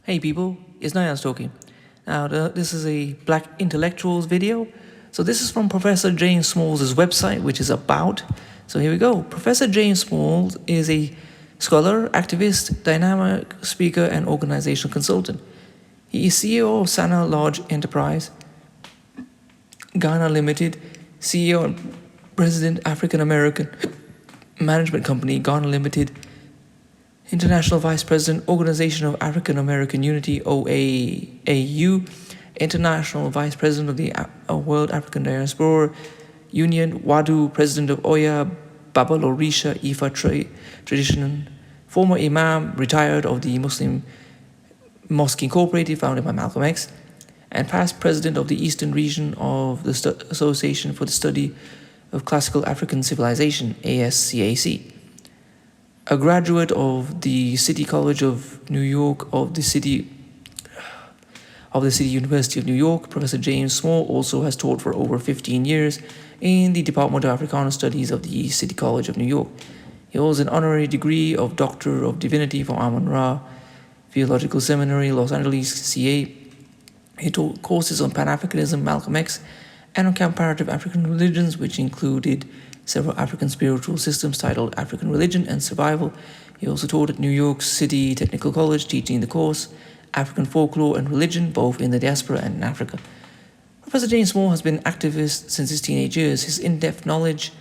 Hey people, it's Nayan talking. Now, this is a Black Intellectuals video. So this is from Professor James Smalls' website, which is about. So here we go. Professor James Smalls is a scholar, activist, dynamic speaker, and organizational consultant. He is CEO of Sana Lodge Enterprise, Ghana Limited, CEO and President African American Management Company, Ghana Limited, International Vice President, Organization of African American Unity, OAAU, International Vice President of the World African Diaspora Union, WADU, President of Oya Babalorisha Ifa Tradition, former Imam, retired of the Muslim Mosque Incorporated, founded by Malcolm X, and past President of the Eastern Region of the Association for the Study of Classical African Civilization, ASCAC. A graduate of the City College of New York of the City University of New York, Professor James Small also has taught for over 15 years in the Department of Africana Studies of the City College of New York. He holds an honorary degree of Doctor of Divinity from Amun-Ra Theological Seminary, Los Angeles, CA. He taught courses on Pan-Africanism, Malcolm X, and on comparative African religions, which included several African spiritual systems titled African Religion and Survival. He also taught at New York City Technical College, teaching the course African Folklore and Religion, both in the diaspora and in Africa. Professor James Small has been an activist since his teenage years. His in-depth knowledge,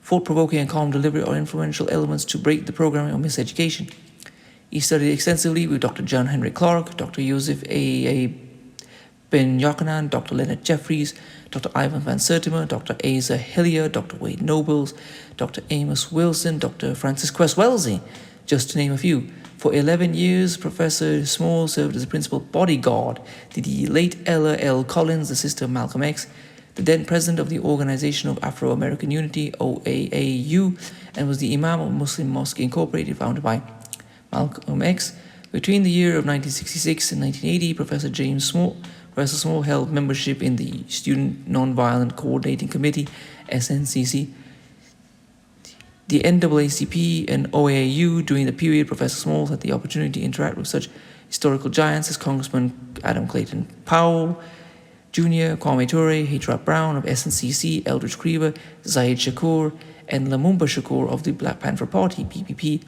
thought-provoking and calm delivery are influential elements to break the programming of miseducation. He studied extensively with Dr. John Henry Clark, Dr. Joseph A. Ben Yochanan, Dr. Leonard Jeffries, Dr. Ivan Van Sertima, Dr. Asa Hillier, Dr. Wade Nobles, Dr. Amos Wilson, Dr. Francis Quest Wellesley, just to name a few. For 11 years, Professor Small served as a principal bodyguard to the late Ella L. Collins, the sister of Malcolm X, the then president of the Organization of Afro-American Unity, OAAU, and was the Imam of Muslim Mosque Incorporated, founded by Malcolm X. Between the year of 1966 and 1980, Professor Small held membership in the Student Nonviolent Coordinating Committee, SNCC, the NAACP, and OAU. During the period, Professor Small had the opportunity to interact with such historical giants as Congressman Adam Clayton Powell Jr., Kwame Ture, H.R. Brown of SNCC, Eldridge Cleaver, Zahid Shakur, and Lumumba Shakur of the Black Panther Party, BPP,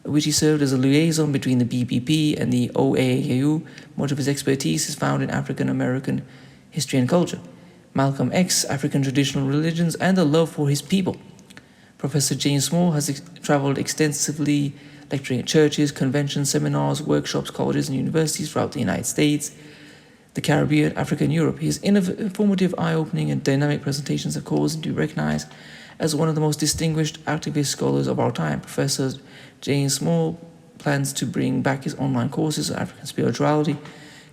which he served as a liaison between the BPP and the OAAU. Much of his expertise is found in African American history and culture, Malcolm X, African traditional religions, and the love for his people. Professor James Small has traveled extensively, lecturing at churches, conventions, seminars, workshops, colleges, and universities throughout the United States, the Caribbean, Africa, and Europe. His informative, eye-opening, and dynamic presentations have caused him to be recognized as one of the most distinguished activist scholars of our time. Professor James Small plans to bring back his online courses on African spirituality,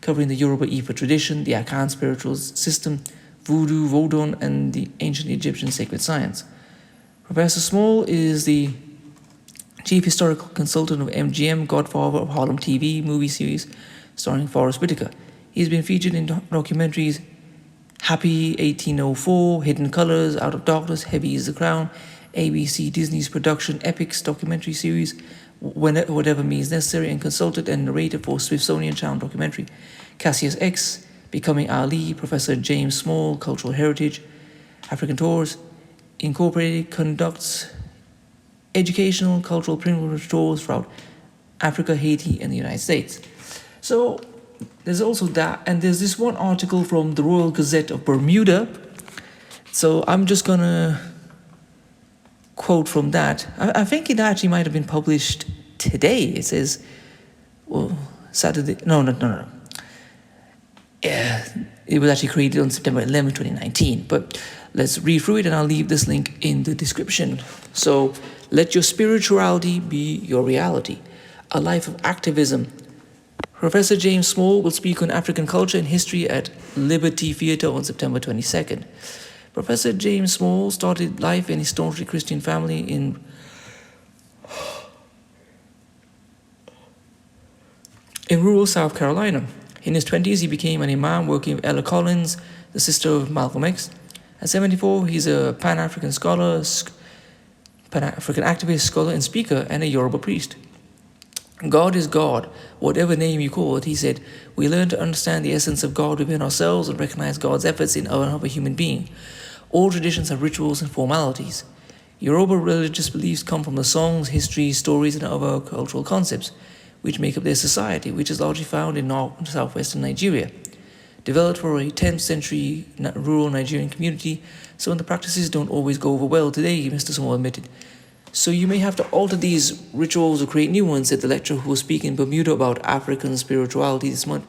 covering the Yoruba Ifa tradition, the Akan spiritual system, Voodoo, Vodun, and the ancient Egyptian sacred science. Professor Small is the chief historical consultant of MGM, godfather of Harlem TV movie series starring Forrest Whitaker. He's been featured in documentaries Happy 1804, Hidden Colors, Out of Darkness, Heavy is the Crown, ABC Disney's production Epics documentary series, Whatever Means Necessary, and consulted and narrated for Smithsonian Channel documentary Cassius X, Becoming Ali. Professor James Small, Cultural Heritage, African Tours Incorporated, conducts educational, cultural pilgrimage tours throughout Africa, Haiti, and the United States. So there's also that, and there's this one article from the Royal Gazette of Bermuda. So I'm just gonna quote from that. I think it actually might have been published today. It says, well, Saturday. No. Yeah, it was actually created on September 11, 2019. But let's read through it, and I'll leave this link in the description. So, let your spirituality be your reality. A life of activism. Professor James Small will speak on African culture and history at Liberty Theatre on September 22nd. Professor James Small started life in a staunchly Christian family in rural South Carolina. In his 20s, he became an imam working with Ella Collins, the sister of Malcolm X. At 74, he's a Pan-African scholar, Pan-African activist, scholar, and speaker, and a Yoruba priest. God is God, whatever name you call it, he said. We learn to understand the essence of God within ourselves and recognize God's efforts in another human being. All traditions have rituals and formalities. Yoruba religious beliefs come from the songs, histories, stories, and other cultural concepts, which make up their society, which is largely found in north and southwestern Nigeria. Developed for a 10th century rural Nigerian community, some of the practices don't always go over well today, Mr. Small admitted. So you may have to alter these rituals or create new ones, said the lecturer who was speaking in Bermuda about African spirituality this month.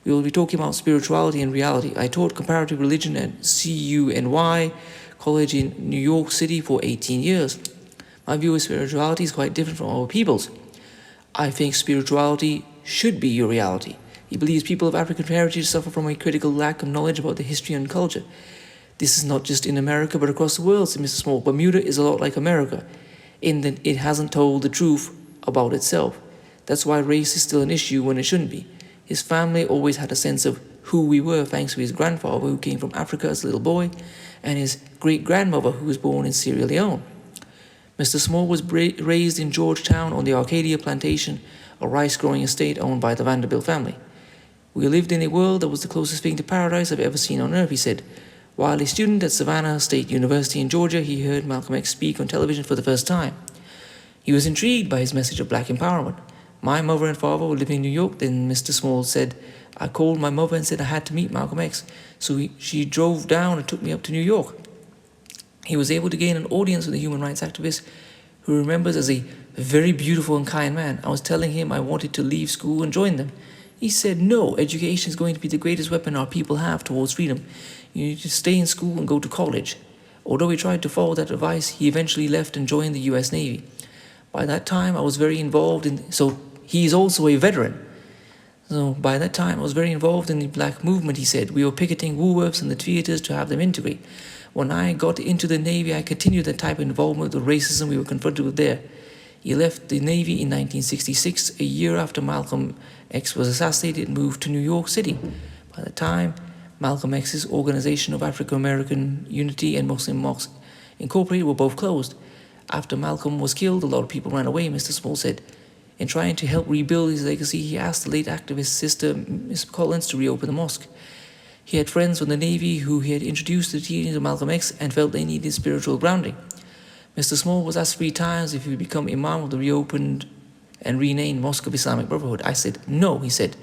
We will be talking about spirituality and reality. I taught comparative religion at CUNY College in New York City for 18 years. My view of spirituality is quite different from other people's. I think spirituality should be your reality. He believes people of African heritage suffer from a critical lack of knowledge about the history and culture. This is not just in America but across the world, said Mr. Small. Bermuda is a lot like America, in that it hasn't told the truth about itself. That's why race is still an issue when it shouldn't be. His family always had a sense of who we were thanks to his grandfather, who came from Africa as a little boy, and his great-grandmother, who was born in Sierra Leone. Mr. Small was raised in Georgetown on the Arcadia Plantation, a rice-growing estate owned by the Vanderbilt family. We lived in a world that was the closest thing to paradise I've ever seen on earth, he said. While a student at Savannah State University in Georgia, he heard Malcolm X speak on television for the first time. He was intrigued by his message of black empowerment. My mother and father were living in New York, then Mr. Small said. I called my mother and said I had to meet Malcolm X, so she drove down and took me up to New York. He was able to gain an audience with a human rights activist who remembers as a very beautiful and kind man. I was telling him I wanted to leave school and join them. He said, no, education is going to be the greatest weapon our people have towards freedom. You need to stay in school and go to college. Although he tried to follow that advice, he eventually left and joined the U.S. Navy. By that time, I was very involved in... So he's also a veteran. So by that time, I was very involved in the black movement, he said. We were picketing Woolworths and the theaters to have them integrate. When I got into the Navy, I continued that type of involvement with racism we were confronted with there. He left the Navy in 1966, a year after Malcolm X was assassinated, and moved to New York City. By the time, Malcolm X's Organization of African American Unity and Muslim Mosques Incorporated were both closed. After Malcolm was killed, a lot of people ran away, Mr. Small said. In trying to help rebuild his legacy, he asked the late activist sister, Miss Collins, to reopen the mosque. He had friends from the Navy who he had introduced to the teachings of Malcolm X and felt they needed spiritual grounding. Mr. Small was asked 3 times if he would become Imam of the reopened and renamed Mosque of Islamic Brotherhood. I said, no, he said.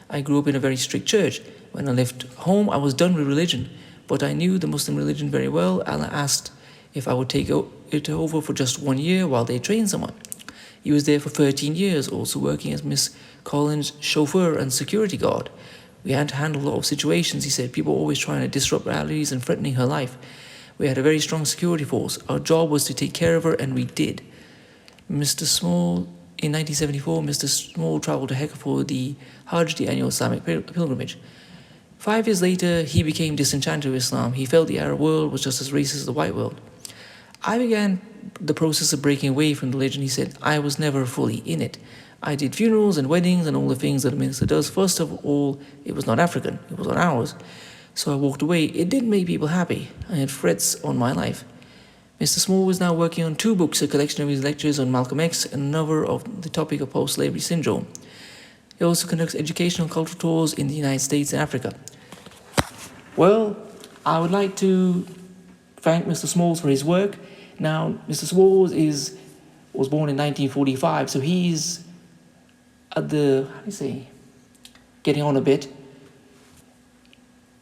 I grew up in a very strict church. When I left home, I was done with religion, but I knew the Muslim religion very well, and I asked if I would take it over for just 1 year while they trained someone. He was there for 13 years, also working as Miss Collins' chauffeur and security guard. We had to handle a lot of situations, he said, people always trying to disrupt rallies and threatening her life. We had a very strong security force. Our job was to take care of her, and we did. Mr. Small, in 1974, Mr. Small traveled to Hecca for the Hajj, the annual Islamic pilgrimage. 5 years later, he became disenchanted with Islam. He felt the Arab world was just as racist as the white world. I began the process of breaking away from religion, he said. I was never fully in it. I did funerals and weddings and all the things that a minister does. First of all, it was not African. It was not ours. So I walked away. It didn't make people happy. I had threats on my life. Mr. Small is now working on 2 books, a collection of his lectures on Malcolm X and another of the topic of post-slavery syndrome. He also conducts educational cultural tours in the United States and Africa. Well, I would like to thank Mr. Smalls for his work. Now, Mr. Smalls was born in 1945, so he's at the, getting on a bit.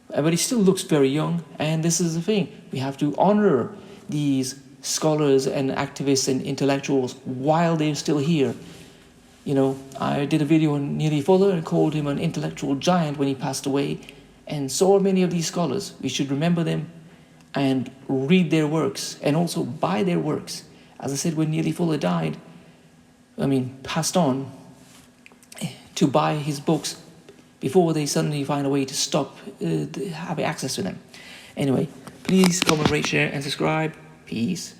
But he still looks very young, and this is the thing. We have to honor these scholars and activists and intellectuals while they're still here. You know, I did a video on Neely Fuller and called him an intellectual giant when he passed away, and so are many of these scholars. We should remember them and read their works, and also buy their works. As I said, when Neely Fuller died, passed on, to buy his books before they suddenly find a way to stop having access to them. Anyway, please comment, rate, share, and subscribe. Peace.